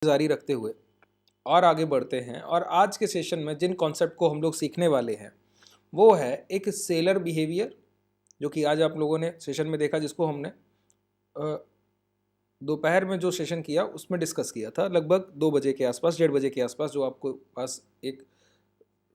जारी रखते हुए और आगे बढ़ते हैं। और आज के सेशन में जिन कॉन्सेप्ट को हम लोग सीखने वाले हैं वो है एक सेलर बिहेवियर, जो कि आज आप लोगों ने सेशन में देखा, जिसको हमने दोपहर में जो सेशन किया उसमें डिस्कस किया था, लगभग 2 बजे के आसपास, 1:30 बजे के आसपास। जो आपको पास एक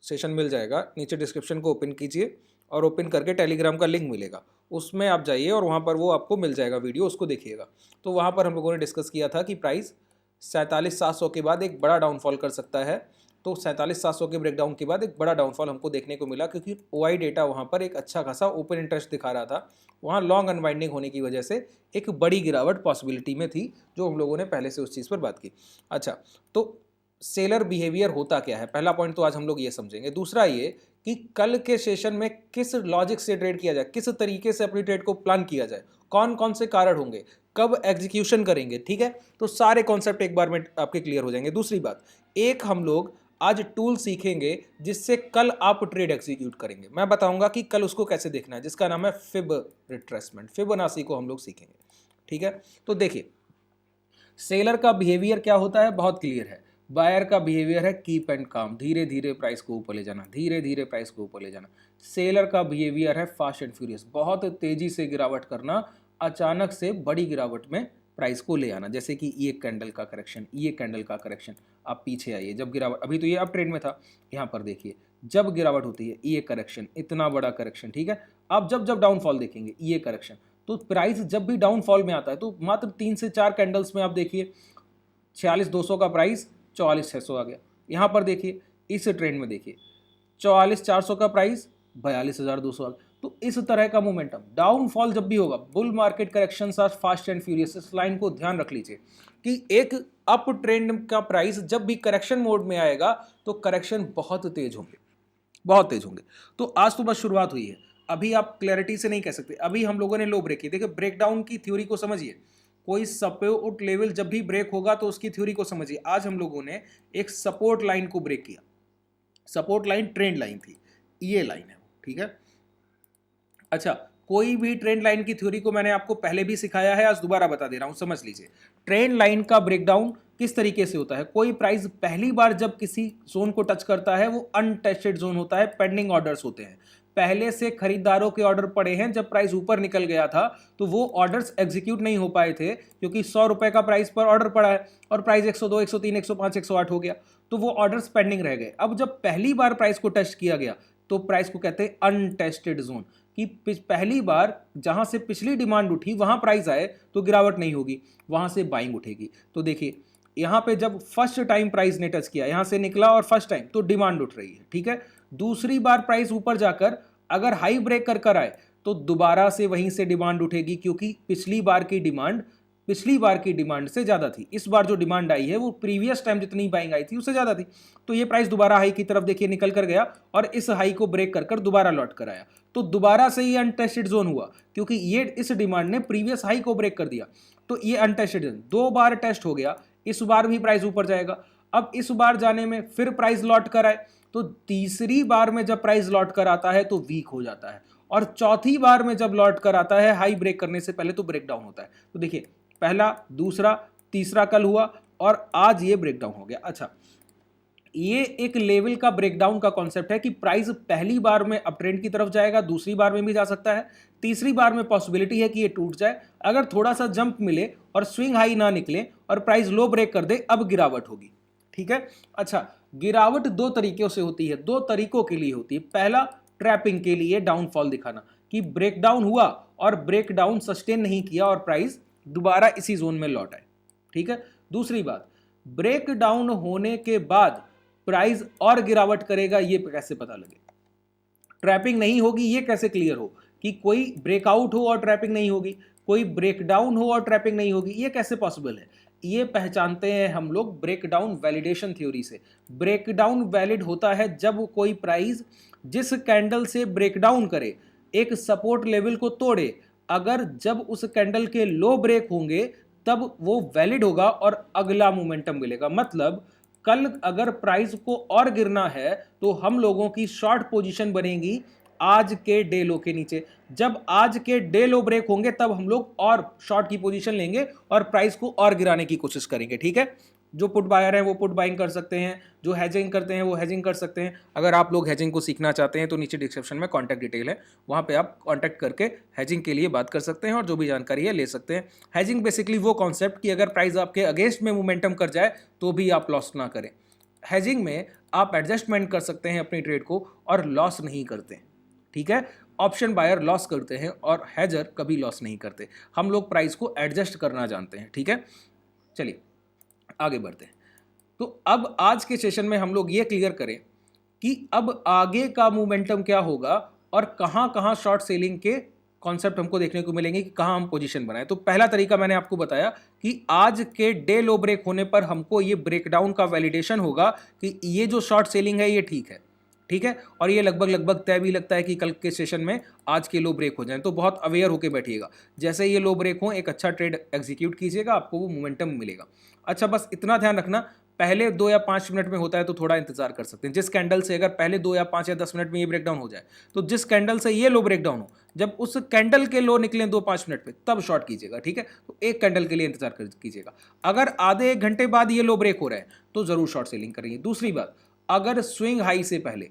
सेशन मिल जाएगा, नीचे डिस्क्रिप्शन को ओपन कीजिए और ओपन करके टेलीग्राम का लिंक मिलेगा, उसमें आप जाइए और वहाँ पर वो आपको मिल जाएगा वीडियो, उसको देखिएगा। तो वहाँ पर हम लोगों ने डिस्कस किया था कि प्राइस 47,700 के बाद एक बड़ा डाउनफॉल कर सकता है। तो 47,700 के ब्रेकडाउन के बाद एक बड़ा डाउनफॉल हमको देखने को मिला, क्योंकि OI डेटा वहाँ पर एक अच्छा खासा ओपन इंटरेस्ट दिखा रहा था। वहाँ लॉन्ग अनवाइंडिंग होने की वजह से एक बड़ी गिरावट पॉसिबिलिटी में थी, जो हम लोगों ने पहले से उस चीज़ पर बात की। अच्छा, तो सेलर बिहेवियर होता क्या है, पहला पॉइंट तो आज हम लोग ये समझेंगे। दूसरा ये कि कल के सेशन में किस लॉजिक से ट्रेड किया जाए, किस तरीके से अपनी ट्रेड को प्लान किया जाए, कौन कौन से कारण होंगे, कब एग्जीक्यूशन करेंगे, ठीक है। तो सारे कॉन्सेप्ट एक बार में आपके क्लियर हो जाएंगे। दूसरी बात, एक हम लोग आज टूल सीखेंगे जिससे कल आप ट्रेड एग्जीक्यूट करेंगे। मैं बताऊंगा कि कल उसको कैसे देखना है, जिसका नाम है फिब रिट्रेसमेंट, फिबोनाची को हम लोग सीखेंगे, ठीक है। तो देखिए, सेलर का बिहेवियर क्या होता है, बहुत क्लियर है। बायर का बिहेवियर है कीप एंड काम, धीरे धीरे प्राइस को ऊपर ले जाना, धीरे धीरे प्राइस को ऊपर ले जाना। सेलर का बिहेवियर है फास्ट एंड फ्यूरियस, बहुत तेजी से गिरावट करना, अचानक से बड़ी गिरावट में प्राइस को ले आना। जैसे कि ये कैंडल का करेक्शन, ये कैंडल का करेक्शन, आप पीछे आइए, जब गिरावट, अभी तो ये अप ट्रेंड में था, यहाँ पर देखिए जब गिरावट होती है ये करेक्शन, इतना बड़ा करेक्शन, ठीक है। अब जब जब डाउनफॉल देखेंगे ये करेक्शन, तो प्राइस जब भी डाउनफॉल में आता है तो मात्र 3 से 4 कैंडल्स में आप देखिए 46,200 का प्राइस 44,600 आ गया। यहाँ पर देखिए इस ट्रेंड में देखिए 44,400 का प्राइस 42,200 आ गया। तो इस तरह का मोमेंटम, डाउनफॉल जब भी होगा, bull market correction are fast and furious, इस लाइन को ध्यान रख लीजिए कि एक अप ट्रेंड का प्राइस जब भी करेक्शन मोड में आएगा तो करेक्शन बहुत तेज होंगे, बहुत तेज होंगे। तो आज तो बस शुरुआत हुई है, अभी आप क्लैरिटी से नहीं कह सकते। अभी हम लोगों ने लो ब्रेक की, देखिए ब्रेकडाउन की थ्योरी को समझिए। कोई सपोर्ट लेवल जब भी ब्रेक होगा तो उसकी थ्योरी को समझिए। आज हम लोगों ने एक सपोर्ट लाइन को ब्रेक किया, सपोर्ट लाइन ट्रेंड लाइन थी, ये लाइन है, ठीक है। अच्छा, कोई भी ट्रेंड लाइन की थ्योरी को मैंने आपको पहले भी सिखाया है, आज दोबारा बता दे रहा हूं, समझ लीजिए। ट्रेंड लाइन का ब्रेकडाउन किस तरीके से होता है, कोई प्राइस पहली बार जब किसी जोन को टच करता है वो अनटेस्टेड जोन होता है, पेंडिंग ऑर्डर्स होते हैं, पहले से खरीदारों के ऑर्डर पड़े हैं। जब प्राइस ऊपर निकल गया था तो वो ऑर्डर्स एग्जीक्यूट नहीं हो पाए थे, क्योंकि 100 रुपए का प्राइस पर ऑर्डर पड़ा है और प्राइस 102, 103, 105, 108 हो गया, तो वो ऑर्डर्स पेंडिंग रह गए। अब जब पहली बार प्राइस को टेस्ट किया गया तो प्राइस को कहते हैं अनटेस्टेड जोन, कि पहली बार जहां से पिछली डिमांड उठी वहां प्राइस आए तो गिरावट नहीं होगी, वहां से बाइंग उठेगी। तो देखिए यहां पे जब फर्स्ट टाइम प्राइस ने टच किया, यहां से निकला और फर्स्ट टाइम, तो डिमांड उठ रही है, ठीक है। दूसरी बार प्राइस ऊपर जाकर अगर हाई ब्रेक कर कर आए तो दोबारा से वहीं से डिमांड उठेगी, क्योंकि पिछली बार की डिमांड से ज्यादा थी। इस बार जो डिमांड आई है वो प्रीवियस टाइम जितनी बाइंग आई थी उससे ज्यादा थी, तो ये प्राइस दोबारा हाई की तरफ देखिए निकल कर गया और इस हाई को ब्रेक कर कर दोबारा लौट कर आया। तो दोबारा से ये अनटेस्टेड जोन हुआ, क्योंकि ये इस डिमांड ने प्रीवियस हाई को ब्रेक कर दिया, तो ये अनटेस्टेड जोन 2 बार टेस्ट हो गया। इस बार भी प्राइस ऊपर जाएगा। अब इस बार जाने में फिर प्राइस लौट कर आए, तो तीसरी बार में जब प्राइस लौट कर आता है तो वीक हो जाता है, और चौथी बार में जब लौट कर आता है हाई ब्रेक करने से पहले तो ब्रेक डाउन होता है। तो देखिए पहला, दूसरा, तीसरा कल हुआ और आज ये ब्रेक डाउन हो गया। अच्छा, ये एक लेवल का ब्रेकडाउन का कॉन्सेप्ट है कि प्राइस पहली बार में अप ट्रेंड की तरफ जाएगा, दूसरी बार में भी जा सकता है, तीसरी बार में पॉसिबिलिटी है कि ये टूट जाए। अगर थोड़ा सा जंप मिले और स्विंग हाई ना निकले और प्राइस लो ब्रेक कर दे, अब गिरावट होगी, ठीक है। अच्छा, गिरावट 2 तरीकों से होती है, 2 तरीकों के लिए होती है। पहला, ट्रैपिंग के लिए डाउनफॉल दिखाना कि ब्रेकडाउन हुआ और ब्रेकडाउन सस्टेन नहीं किया और प्राइस दोबारा इसी जोन में लौट आए, ठीक है। दूसरी बात, ब्रेकडाउन होने के बाद प्राइस और गिरावट करेगा, ये कैसे पता लगे, ट्रैपिंग नहीं होगी ये कैसे क्लियर हो कि कोई ब्रेकआउट हो और ट्रैपिंग नहीं होगी, कोई ब्रेकडाउन हो और ट्रैपिंग नहीं होगी, ये कैसे पॉसिबल है। ये पहचानते हैं हम लोग ब्रेकडाउन वैलिडेशन थ्योरी से। ब्रेकडाउन वैलिड होता है जब कोई प्राइस जिस कैंडल से ब्रेकडाउन करे, एक सपोर्ट लेवल को तोड़े, अगर जब उस कैंडल के लो ब्रेक होंगे तब वो वैलिड होगा और अगला मोमेंटम मिलेगा। मतलब कल अगर प्राइस को और गिरना है तो हम लोगों की शॉर्ट पोजीशन बनेगी आज के डे लो के नीचे। जब आज के डे लो ब्रेक होंगे तब हम लोग और शॉर्ट की पोजीशन लेंगे और प्राइस को और गिराने की कोशिश करेंगे, ठीक है। जो पुट बायर हैं वो पुट बाइंग कर सकते हैं, जो हैजिंग करते हैं वो हैजिंग कर सकते हैं। अगर आप लोग हैजिंग को सीखना चाहते हैं तो नीचे डिस्क्रिप्शन में कॉन्टैक्ट डिटेल है, वहाँ पे आप कॉन्टैक्ट करके हैजिंग के लिए बात कर सकते हैं और जो भी जानकारी है ले सकते हैं। हैजिंग बेसिकली वो कॉन्सेप्ट कि अगर प्राइस आपके अगेंस्ट में मोमेंटम कर जाए तो भी आप लॉस ना करें। हैजिंग में आप एडजस्टमेंट कर सकते हैं अपनी ट्रेड को और लॉस नहीं करते, ठीक है। ऑप्शन बायर लॉस करते हैं और हैजर कभी लॉस नहीं करते। हम लोग प्राइस को एडजस्ट करना जानते हैं, ठीक है। चलिए आगे बढ़ते हैं। तो अब आज के सेशन में हम लोग ये क्लियर करें कि अब आगे का मोमेंटम क्या होगा और कहां कहां शॉर्ट सेलिंग के कॉन्सेप्ट हमको देखने को मिलेंगे कि कहां हम पोजीशन बनाएं। तो पहला तरीका मैंने आपको बताया कि आज के डे लो ब्रेक होने पर हमको ये ब्रेकडाउन का वैलिडेशन होगा कि ये जो शॉर्ट सेलिंग है ये ठीक है, ठीक है। और ये लगभग तय भी लगता है कि कल के सेशन में आज के लो ब्रेक हो जाएं। तो बहुत अवेयर होकर बैठिएगा, जैसे ये लो ब्रेक हो एक अच्छा ट्रेड एग्जीक्यूट कीजिएगा, आपको वो मोमेंटम मिलेगा। अच्छा, बस इतना ध्यान रखना, पहले 2 या 5 मिनट में होता है तो थोड़ा इंतजार कर सकते हैं। जिस कैंडल से अगर पहले 2 या 5 या 10 मिनट में ये ब्रेकडाउन हो जाए, तो जिस कैंडल से ये लो ब्रेकडाउन हो, जब उस कैंडल के लो निकले 2-5 मिनट में, तब शॉर्ट कीजिएगा, ठीक है। तो एक कैंडल के लिए इंतजार कीजिएगा। अगर आधे 1 घंटे बाद ये लो ब्रेक हो रहा है तो जरूर शॉर्ट सेलिंग करेंगे। दूसरी बात, अगर स्विंग हाई से पहले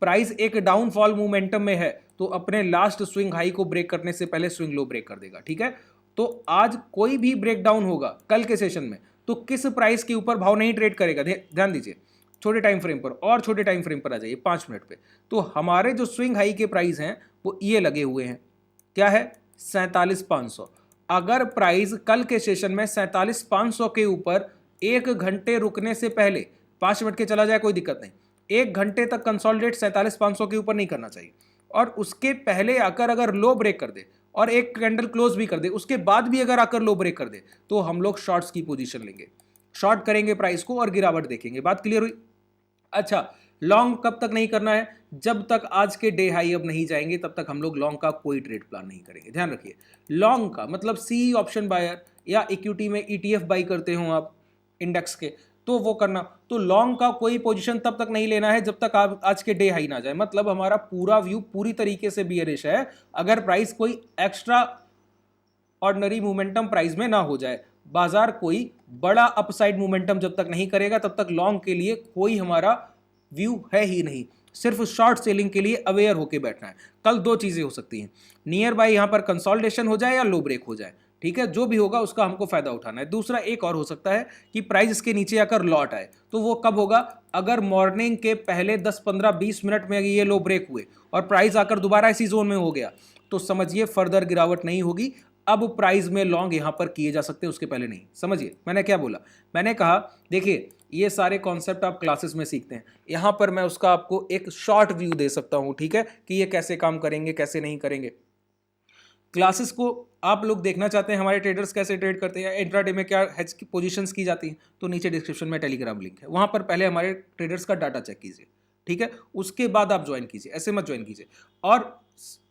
प्राइस एक डाउनफॉल मोमेंटम में है तो अपने लास्ट स्विंग हाई को ब्रेक करने से पहले स्विंग लो ब्रेक कर देगा, ठीक है। तो आज कोई भी ब्रेकडाउन होगा कल के सेशन में तो किस प्राइस के ऊपर भाव नहीं ट्रेड करेगा, ध्यान दीजिए। छोटे टाइम फ्रेम पर और छोटे टाइम फ्रेम पर आ जाइए 5 मिनट पे। तो हमारे जो स्विंग हाई के प्राइस हैं वो ये लगे हुए हैं, क्या है 47,500। अगर प्राइस कल के सेशन में 47,500 के ऊपर 1 घंटे रुकने से पहले 5 मिनट के चला जाए कोई दिक्कत नहीं, 1 घंटे तक कंसोलिडेट 47,500 के ऊपर नहीं करना चाहिए। और उसके पहले आकर अगर लो ब्रेक कर दे और एक कैंडल क्लोज भी कर दे, उसके बाद भी अगर आकर लो ब्रेक कर दे, तो हम लोग शॉर्ट्स की पोजीशन लेंगे, शॉर्ट करेंगे प्राइस को और गिरावट देखेंगे। बात क्लियर हुई। अच्छा, लॉन्ग कब तक नहीं करना है? जब तक आज के डे हाई अब नहीं जाएंगे तब तक हम लोग लॉन्ग का कोई ट्रेड प्लान नहीं करेंगे। ध्यान रखिए, लॉन्ग का मतलब सी ऑप्शन बायर या इक्विटी में ईटीएफ बाई करते हो आप इंडेक्स के, तो वो करना। तो लॉन्ग का कोई पोजीशन तब तक नहीं लेना है जब तक आप आज के डे हाई ना जाए। मतलब हमारा पूरा व्यू पूरी तरीके से बियरिश है अगर प्राइस कोई एक्स्ट्रा ऑर्डिनरी मोमेंटम प्राइस में ना हो जाए। बाजार कोई बड़ा अपसाइड मोमेंटम जब तक नहीं करेगा तब तक लॉन्ग के लिए कोई हमारा व्यू है ही नहीं। सिर्फ शॉर्ट सेलिंग के लिए अवेयर होकर बैठना है। कल 2 चीजें हो सकती हैं, नियर बाय यहां पर कंसोलिडेशन हो जाए या लो ब्रेक हो जाए, ठीक है। जो भी होगा उसका हमको फायदा उठाना है। दूसरा एक और हो सकता है कि प्राइस इसके नीचे आकर लौट आए, तो वो कब होगा? अगर मॉर्निंग के पहले 10, 15, 20 मिनट में ये लो ब्रेक हुए और प्राइस आकर दोबारा इसी जोन में हो गया तो समझिए फर्दर गिरावट नहीं होगी। अब प्राइस में लॉन्ग यहां पर किए जा सकते हैं, उसके पहले नहीं। समझिए मैंने क्या बोला? मैंने कहा देखिए ये सारे कॉन्सेप्ट आप क्लासेस में सीखते हैं, यहां पर मैं उसका आपको एक शॉर्ट व्यू दे सकता हूं, ठीक है, कि ये कैसे काम करेंगे कैसे नहीं करेंगे। क्लासेस को आप लोग देखना चाहते हैं हमारे ट्रेडर्स कैसे ट्रेड करते हैं, इंट्राडे में क्या हेज की पोजीशंस की जाती हैं, तो नीचे डिस्क्रिप्शन में टेलीग्राम लिंक है, वहां पर पहले हमारे ट्रेडर्स का डाटा चेक कीजिए, ठीक है, उसके बाद आप ज्वाइन कीजिए, ऐसे मत ज्वाइन कीजिए। और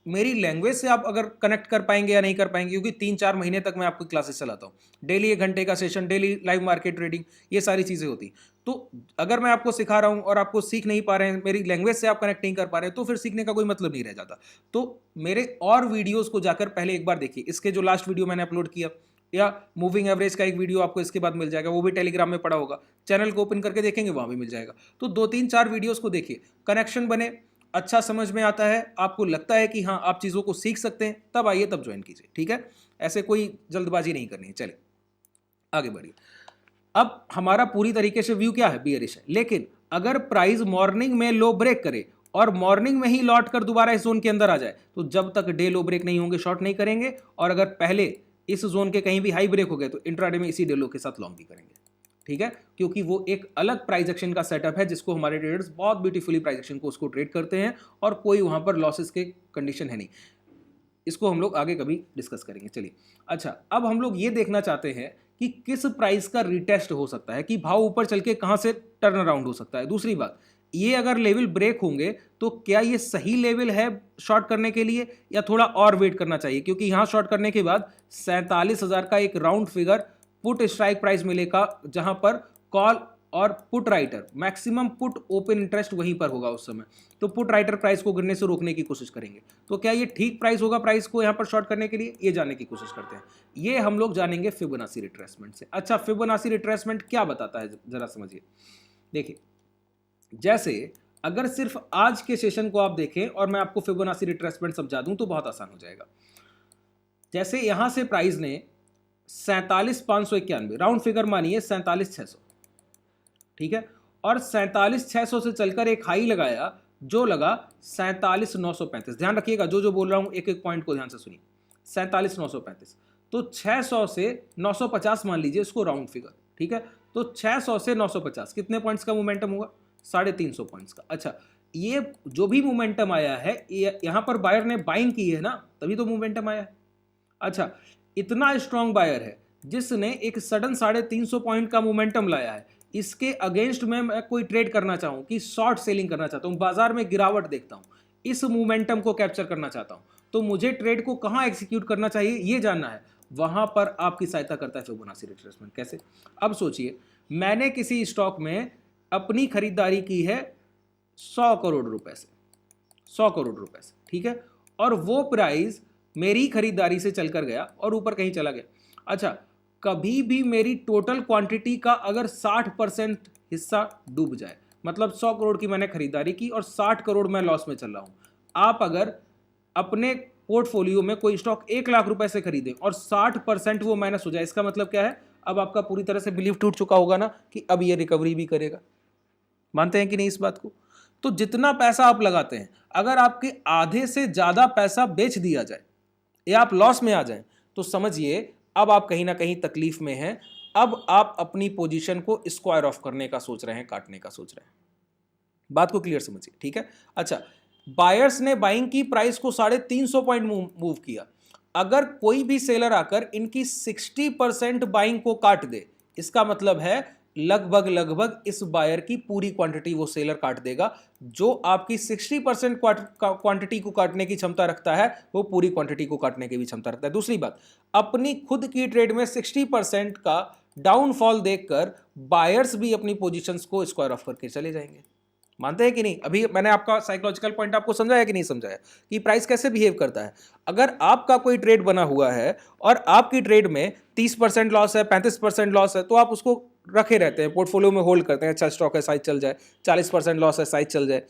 मेरी लैंग्वेज से आप अगर कनेक्ट कर पाएंगे या नहीं कर पाएंगे, क्योंकि 3-4 महीने तक मैं आपको क्लासेस चलाता हूँ, डेली 1 घंटे का session, daily live market trading, ये सारी चीज़ें होती। तो अगर मैं आपको सिखा रहा हूँ और आपको सीख नहीं पा रहे हैं, मेरी लैंग्वेज से आप कनेक्ट नहीं कर पा रहे हैं, तो फिर सीखने का कोई मतलब नहीं रह जाता। तो मेरे और वीडियोज़ को जाकर पहले एक बार देखिए। इसके जो लास्ट वीडियो मैंने अपलोड किया या मूविंग एवरेज का एक वीडियो आपको इसके बाद मिल जाएगा, वो भी टेलीग्राम में पड़ा होगा, चैनल को ओपन करके देखेंगे वहाँ भी मिल जाएगा। तो 2-3-4 वीडियोज़ को देखिए, कनेक्शन बने, अच्छा समझ में आता है, आपको लगता है कि हाँ आप चीज़ों को सीख सकते हैं, तब आइए तब ज्वाइन कीजिए, ठीक है। ऐसे कोई जल्दबाजी नहीं करनी है। चलिए आगे बढ़िए। अब हमारा पूरी तरीके से व्यू क्या है? बियरिश है। लेकिन अगर प्राइस मॉर्निंग में लो ब्रेक करे और मॉर्निंग में ही लौट कर दोबारा इस जोन के अंदर आ जाए, तो जब तक डे लो ब्रेक नहीं होंगे शॉर्ट नहीं करेंगे। और अगर पहले इस जोन के कहीं भी हाई ब्रेक हो गए तो इंट्राडे में इसी डे लो के साथ लॉन्ग भी करेंगे, ठीक है, क्योंकि वो एक अलग प्राइस एक्शन का सेटअप है जिसको हमारे ट्रेडर्स बहुत ब्यूटीफुली प्राइस एक्शन को उसको ट्रेड करते हैं और कोई वहां पर लॉसेस के कंडीशन है नहीं। इसको हम लोग आगे कभी डिस्कस करेंगे। चलिए अच्छा, अब हम लोग ये देखना चाहते हैं कि किस प्राइस का रिटेस्ट हो सकता है, कि भाव ऊपर चल के कहां से टर्न अराउंड हो सकता है। दूसरी बात, ये अगर लेवल ब्रेक होंगे तो क्या ये सही लेवल है शॉर्ट करने के लिए या थोड़ा और वेट करना चाहिए, क्योंकि यहां शॉर्ट करने के बाद 47,000 का एक round figure put strike price मिलेगा, जहां पर कॉल और put writer maximum put open interest वहीं पर होगा उस समय, तो पुट राइटर प्राइस को गिरने से रोकने की कोशिश करेंगे। तो क्या ये ठीक प्राइस होगा प्राइस को यहाँ पर शॉर्ट करने के लिए, ये जानने की कोशिश करते हैं। ये हम लोग जानेंगे फिबोनाची रिट्रेसमेंट से। अच्छा, फिबोनाची रिट्रेसमेंट क्या बताता है जरा समझिए। देखिए, जैसे अगर सिर्फ आज के सेशन को आप देखें और मैं आपको फिबोनाची रिट्रेसमेंट समझा दूं तो बहुत आसान हो जाएगा। जैसे यहां से प्राइस ने 47,591 राउंड फिगर मानिए 47,600, ठीक है, और 47,600 से चलकर एक हाई लगाया जो लगा 47,935। ध्यान रखिएगा, जो बोल रहा हूं एक एक पॉइंट को ध्यान से सुनिए। 47,935, तो 600 से 950 मान लीजिए इसको राउंड फिगर, ठीक है। तो 600 से 950 कितने पॉइंट्स का मोमेंटम होगा? 350 पॉइंट्स का। अच्छा, ये जो भी मोमेंटम आया है यहां पर बायर ने बाइंग की है ना, तभी तो मोमेंटम आया है। अच्छा, इतना स्ट्रॉन्ग बायर है जिसने एक सडन 350 पॉइंट का मोमेंटम लाया है, इसके अगेंस्ट में मैं कोई ट्रेड करना चाहूं कि शॉर्ट सेलिंग करना चाहता हूं, बाजार में गिरावट देखता हूं, इस मोमेंटम को कैप्चर करना चाहता हूं, तो मुझे ट्रेड को कहां एग्जीक्यूट करना चाहिए ये जानना है। वहां पर आपकी सहायता करता है फिबोनाची रिट्रेसमेंट। कैसे? अब सोचिए, मैंने किसी स्टॉक में अपनी खरीदारी की है 100 करोड़ रुपए से, 100 करोड़ रुपए से, ठीक है, और वो प्राइस मेरी खरीदारी से चलकर गया और ऊपर कहीं चला गया। अच्छा, कभी भी मेरी टोटल क्वांटिटी का अगर 60% हिस्सा डूब जाए, मतलब 100 करोड़ की मैंने खरीदारी की और 60 करोड़ मैं लॉस में चल रहा हूं, आप अगर अपने पोर्टफोलियो में कोई स्टॉक 1 लाख रुपए से खरीदें और 60% वो माइनस हो जाए, इसका मतलब क्या है? अब आपका पूरी तरह से बिलीव टूट चुका होगा ना कि अब ये रिकवरी भी करेगा। मानते हैं कि नहीं इस बात को? तो जितना पैसा आप लगाते हैं, अगर आपके आधे से ज्यादा पैसा बेच दिया जाए या आप लॉस में आ जाएं, तो समझिए अब आप कहीं ना कहीं तकलीफ में हैं। अब आप अपनी पोजीशन को स्क्वायर ऑफ करने का सोच रहे हैं, काटने का सोच रहे हैं। बात को क्लियर समझिए, ठीक है। अच्छा, बायर्स ने बाइंग की, प्राइस को 350 पॉइंट मूव किया। अगर कोई भी सेलर आकर इनकी 60% बाइंग को काट दे, इसका मतलब है लगभग इस बायर की पूरी क्वांटिटी वो सेलर काट देगा। जो आपकी 60% क्वांटिटी को काटने की क्षमता रखता है, वो पूरी क्वांटिटी को काटने की भी क्षमता रखता है। दूसरी बात, अपनी खुद की ट्रेड में 60% का डाउनफॉल देखकर बायर्स भी अपनी पोजीशंस को स्क्वायर ऑफ करके चले जाएंगे। मानते हैं कि नहीं? अभी मैंने आपका साइकोलॉजिकल पॉइंट आपको समझाया कि नहीं समझाया कि प्राइस कैसे बिहेव करता है। अगर आपका कोई ट्रेड बना हुआ है और आपकी ट्रेड में 30% लॉस है, 35% लॉस है, तो आप उसको रखे रहते हैं, पोर्टफोलियो में होल्ड करते हैं, अच्छा स्टॉक है साइज चल जाए, 40% लॉस है साइज चल जाए।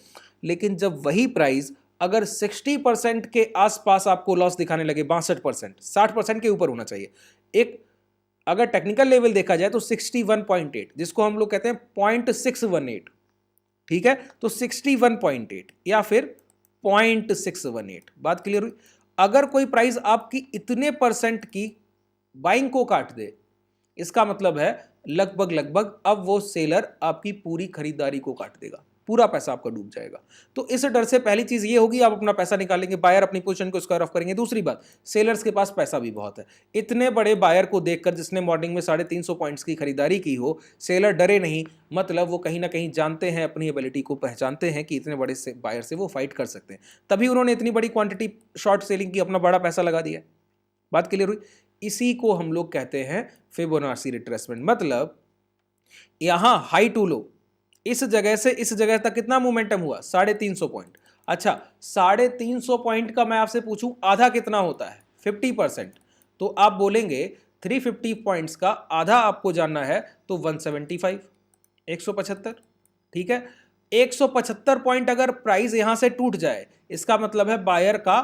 लेकिन जब वही प्राइस अगर 60% के आसपास आपको लॉस दिखाने लगे, 62%, 60% के ऊपर होना चाहिए, एक अगर टेक्निकल लेवल देखा जाए तो 61.8, जिसको हम लोग कहते हैं 0.618, ठीक है, तो 61.8 या फिर 0.618। बात क्लियर हुई? अगर कोई प्राइस आपकी इतने परसेंट की बाइंग को काट दे, इसका मतलब है लगभग अब वो सेलर आपकी पूरी खरीदारी को काट देगा, पूरा पैसा आपका डूब जाएगा। तो इस डर से पहली चीज ये होगी, आप अपना पैसा निकालेंगे, बायर अपनी पोजीशन को स्क्वायर ऑफ करेंगे। दूसरी बात, सेलर्स के पास पैसा भी बहुत है। इतने बड़े बायर को देखकर जिसने मॉर्निंग में 350 पॉइंट्स की खरीदारी की हो, सेलर डरे नहीं, मतलब वो कहीं ना कहीं जानते हैं, अपनी एबिलिटी को पहचानते हैं कि इतने बड़े से बायर से वो फाइट कर सकते हैं, तभी उन्होंने इतनी बड़ी क्वांटिटी शॉर्ट सेलिंग की, अपना बड़ा पैसा लगा दिया। बात क्लियर हुई? इसी को हम लोग कहते हैं फिबोनाची रिट्रेसमेंट। मतलब यहां हाई टू लो, इस जगह से इस जगह तक कितना मोमेंटम हुआ? 350 पॉइंट। अच्छा, 350 पॉइंट का मैं आपसे पूछूं आधा कितना होता है? 50%। तो आप बोलेंगे 350 पॉइंट्स का आधा आपको जानना है, तो 175, 175, ठीक है। 175 पॉइंट अगर प्राइस यहां से टूट जाए, इसका मतलब है बायर का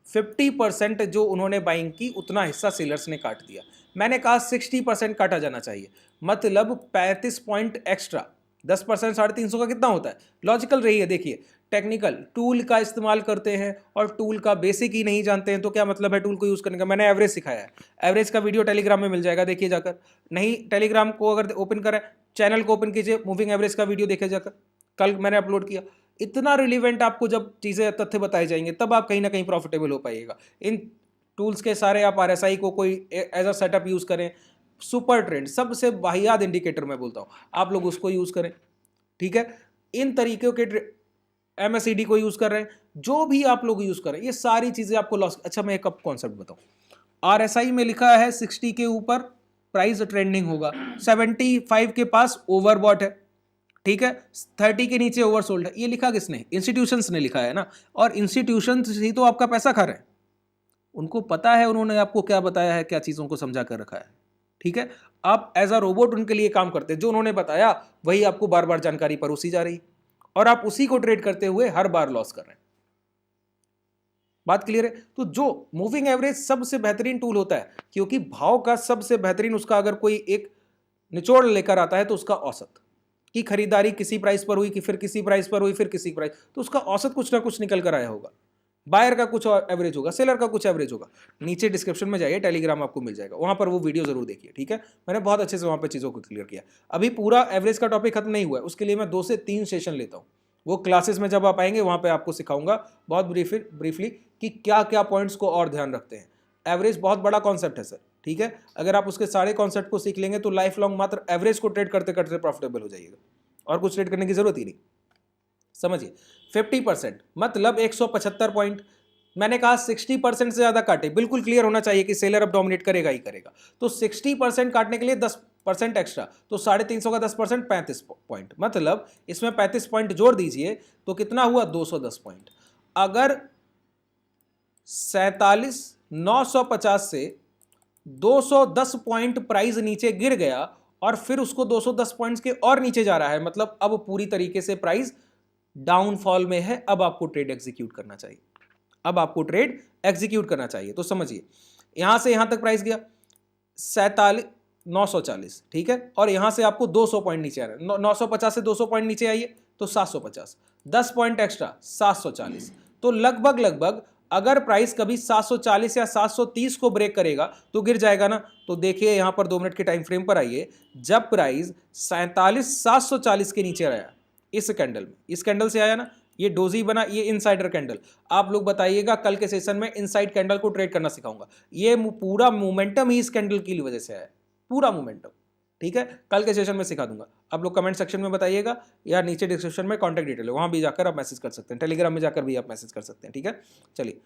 50% जो उन्होंने बाइंग की, उतना हिस्सा सेलर्स ने काट दिया। मैंने कहा 60% काटा जाना चाहिए, मतलब 35 पॉइंट एक्स्ट्रा। 10% 350 का कितना होता है? लॉजिकल रहिए, देखिए टेक्निकल टूल का इस्तेमाल करते हैं और टूल का बेसिक ही नहीं जानते हैं, तो क्या मतलब है टूल को यूज करने का? मैंने एवरेज सिखाया है, एवरेज का वीडियो टेलीग्राम में मिल जाएगा, देखिए जाकर। नहीं टेलीग्राम को अगर ओपन करें, चैनल को ओपन कीजिए, मूविंग एवरेज का वीडियो देखे जाकर, कल मैंने अपलोड किया। इतना रिलीवेंट आपको जब चीजें तथ्य बताए जाएंगे, तब आप कहीं ना कहीं प्रॉफिटेबल हो पाइएगा। इन टूल्स के सारे आप RSI को कोई एज अ सेटअप यूज करें, सुपर ट्रेंड सबसे वाहियात इंडिकेटर मैं बोलता हूं, आप लोग उसको यूज करें, ठीक है। इन तरीके के MACD को यूज कर रहे हैं, जो भी आप लोग यूज करें, ये सारी चीजें आपको लॉस। अच्छा, मैं एक कॉन्सेप्ट बताऊं, RSI में लिखा है 60 के ऊपर प्राइस ट्रेंडिंग होगा, 75 के पास ओवरबॉट है, ठीक है, 30 के नीचे ओवरसोल्ड है। ये लिखा किसने? इंस्टीट्यूशंस ने लिखा है ना, और इंस्टीट्यूशंस ही तो आपका पैसा खा रहे हैं, उनको पता है, उन्होंने आपको क्या बताया है, क्या चीज़ों को समझा कर रखा है, ठीक है। आप एज अ रोबोट उनके लिए काम करते हैं, जो उन्होंने बताया वही आपको बार बार जानकारी परोसी जा रही, और आप उसी को ट्रेड करते हुए हर बार लॉस कर रहे हैं। बात क्लियर है? तो जो मूविंग एवरेज सबसे बेहतरीन टूल होता है, क्योंकि भाव का सबसे बेहतरीन उसका अगर कोई एक निचोड़ लेकर आता है तो उसका औसत की खरीदारी किसी प्राइस पर हुई, कि फिर किसी प्राइस पर हुई, फिर किसी प्राइस, तो उसका औसत कुछ ना कुछ निकल कर आया होगा। बायर का कुछ एवरेज होगा, सेलर का कुछ एवरेज होगा। नीचे डिस्क्रिप्शन में जाइए, टेलीग्राम आपको मिल जाएगा, वहां पर वो वीडियो जरूर देखिए, ठीक है। मैंने बहुत अच्छे से वहां पर चीज़ों को क्लियर किया। अभी पूरा एवरेज का टॉपिक खत्म नहीं हुआ है, उसके लिए मैं 2 से 3 सेशन लेता हूँ, वो क्लासेस में जब आप आएंगे वहां पे आपको सिखाऊंगा बहुत ब्रीफली कि क्या क्या पॉइंट्स को और ध्यान रखते हैं। एवरेज बहुत बड़ा कॉन्सेप्ट है सर, ठीक है। अगर आप उसके सारे कॉन्सेप्ट को सीख लेंगे तो लाइफ लॉन्ग मात्र एवरेज को ट्रेड करते करते प्रॉफिटेबल हो जाइएगा, और कुछ ट्रेड करने की जरूरत ही नहीं। समझिए, 50% मतलब 175 पॉइंट। मैंने कहा 60% से ज्यादा काटे, बिल्कुल क्लियर होना चाहिए कि सेलर अब डोमिनेट करेगा ही करेगा। तो 60% काटने के लिए 10% एक्स्ट्रा, तो 350 का 10% 35 पॉइंट, मतलब इसमें 35 पॉइंट जोड़ दीजिए तो कितना हुआ? 210 पॉइंट। अगर 47,950 से 210 पॉइंट प्राइस नीचे गिर गया और फिर उसको 210 पॉइंट्स के और नीचे जा रहा है, मतलब अब पूरी तरीके से प्राइस डाउनफॉल में है, अब आपको ट्रेड एग्जीक्यूट करना चाहिए, अब आपको ट्रेड एग्जीक्यूट करना चाहिए। तो समझिए, यहां से यहां तक प्राइस गया 47,940, ठीक है, और यहां से आपको 200 पॉइंट नीचे आ रहा है, 950 से 200 पॉइंट नीचे आइए तो 750, 10 पॉइंट एक्स्ट्रा 740। तो लगभग अगर प्राइस कभी 740 या 730 को ब्रेक करेगा तो गिर जाएगा ना। तो देखिए यहां पर 2 मिनट के टाइम फ्रेम पर आइए, जब प्राइस 47,740 के नीचे आया, इस कैंडल में, इस कैंडल से आया ना, ये डोजी बना, ये इनसाइडर कैंडल। आप लोग बताइएगा, कल के सेशन में इनसाइड कैंडल को ट्रेड करना सिखाऊंगा। ये पूरा मोमेंटम ही इस कैंडल की वजह से आया, पूरा मोमेंटम, ठीक है। कल के सेशन में सिखा दूंगा। आप लोग कमेंट सेक्शन में बताइएगा, या नीचे डिस्क्रिप्शन में कॉन्टैक्ट डिटेल है, वहां भी जाकर आप मैसेज कर सकते हैं, टेलीग्राम में जाकर भी आप मैसेज कर सकते हैं, ठीक है। चलिए,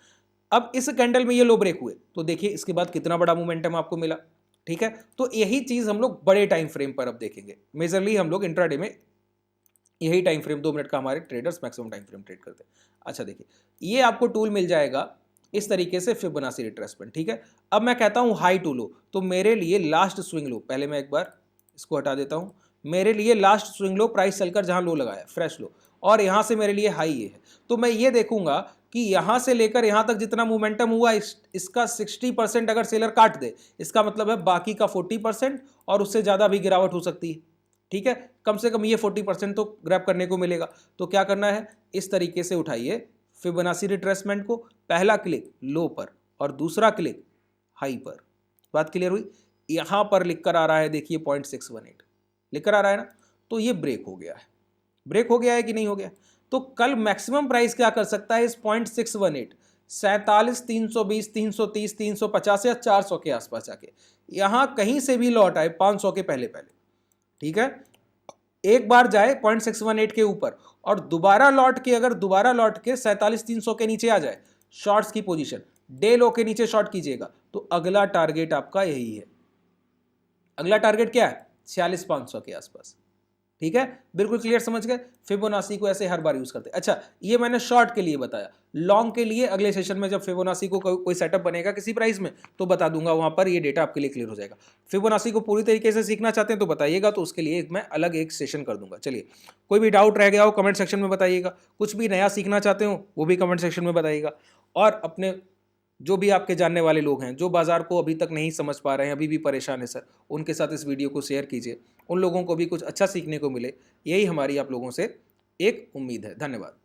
अब इस कैंडल में ये लो ब्रेक हुए तो देखिए इसके बाद कितना बड़ा मोमेंटम आपको मिला, ठीक है। तो यही चीज हम लोग बड़े टाइम फ्रेम पर अब देखेंगे। मेजरली हम लोग इंट्राडे में यही टाइम फ्रेम 2 मिनट का हमारे traders maximum time frame trade करते हैं। अच्छा देखिए, ये आपको टूल मिल जाएगा इस तरीके से, फिबोनाची रिट्रेसमेंट, ठीक है। अब मैं कहता हूं हाई टू लो, तो मेरे लिए लास्ट स्विंग लो, पहले मैं एक बार इसको हटा देता हूं, मेरे लिए लास्ट स्विंग लो प्राइस चलकर जहां लो लगाया, फ्रेश लो, और यहां से मेरे लिए हाई ये है। तो मैं ये देखूंगा कि यहां से लेकर यहां तक जितना मोमेंटम हुआ, इसका 60% अगर सेलर काट दे, इसका मतलब है बाकी का 40% और उससे ज्यादा भी गिरावट हो सकती है, ठीक है। कम से कम ये 40% तो ग्रैब करने को मिलेगा। तो क्या करना है, इस तरीके से उठाइए फिबोनाची रिट्रेसमेंट को, पहला क्लिक लो पर और दूसरा क्लिक हाई पर। बात क्लियर हुई? यहां पर लिख कर आ रहा है, देखिए 0.618 लिख कर आ रहा है ना, तो ये ब्रेक हो गया है। ब्रेक हो गया है कि नहीं हो गया? तो कल मैक्सिमम प्राइस क्या कर सकता है इस 0.618, 47,320, 330, 350 या 400 के आसपास जाके, यहां कहीं से भी लौट आए 500 के पहले, ठीक है। एक बार जाए 0.618 के ऊपर और दोबारा लौट के, अगर दोबारा लौट के 47,300 के नीचे आ जाए, शॉर्ट्स की पोजीशन डे लो के नीचे शॉर्ट कीजिएगा, तो अगला टारगेट आपका यही है। अगला टारगेट क्या है? 46,500 के आसपास, ठीक है। बिल्कुल क्लियर, समझ गए? फिबोनाची को ऐसे हर बार यूज करते हैं। अच्छा, ये मैंने शॉर्ट के लिए बताया, लॉन्ग के लिए अगले सेशन में जब फिबोनाची को कोई सेटअप बनेगा किसी प्राइस में तो बता दूंगा, वहां पर ये डेटा आपके लिए क्लियर हो जाएगा। फिबोनाची को पूरी तरीके से सीखना चाहते हैं तो बताइएगा, तो उसके लिए मैं अलग एक सेशन कर दूंगा। चलिए, कोई भी डाउट रह गया हो कमेंट सेक्शन में बताइएगा, कुछ भी नया सीखना चाहते हो वो भी कमेंट सेक्शन में बताइएगा, और अपने जो भी आपके जानने वाले लोग हैं जो बाजार को अभी तक नहीं समझ पा रहे हैं, अभी भी परेशान है सर, उनके साथ इस वीडियो को शेयर कीजिए, उन लोगों को भी कुछ अच्छा सीखने को मिले। यही हमारी आप लोगों से एक उम्मीद है। धन्यवाद।